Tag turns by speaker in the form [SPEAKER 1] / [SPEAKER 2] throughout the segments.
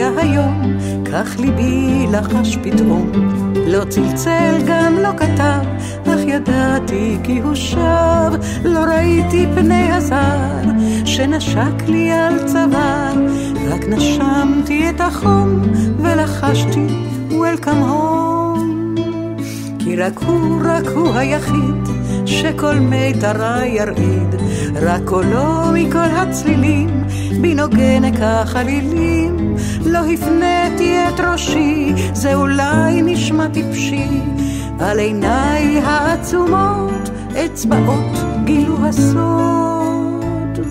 [SPEAKER 1] הגיע היום, כך ליבי לחש פתאום. לא צלצל גם לא כתב, אך ידעתי כי הוא שב. לא ראיתי פני הזר שנשק לי על צוואר, רק נשמתי את החום ולחשתי Welcome home. כי רק הוא היחיד שכל מיתרי ירעיד, רק קולו מכל הצלילים בנוגן כחלילים. לא הפניתי את ראשי, זה אולי נשמע טיפשי, על עיניי העצומות אצבעות גילו הסוד.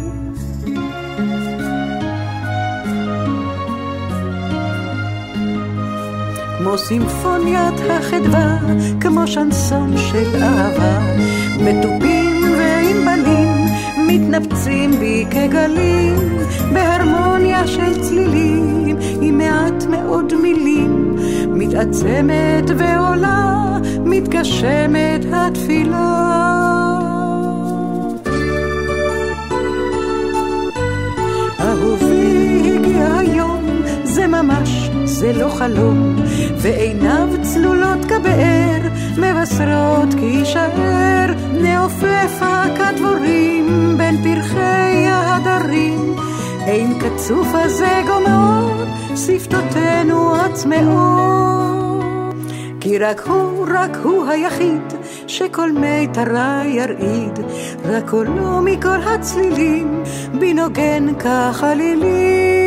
[SPEAKER 1] כמו סימפוניית החדווה, כמו שנסון של אהבה, מטופים וענבלים מתנפצים בי כגלים, בהרמוניה של צלילים עם מעט מאוד מילים, מתעצמת ועולה, מתגשמת התפילה. אהובי הגיע היום, זה ממש, זה לא חלום, ועיניו צלולות כבאר מבשרות כי יישאר. נעופפה כדבורים בין פרחי ההדרים, אין קצוף הזה גומרות שפתותינו עצמאות. כי רק הוא היחיד שכל מיתרי ירעיד, רק קולו מכל הצלילים בנוגן כחלילים.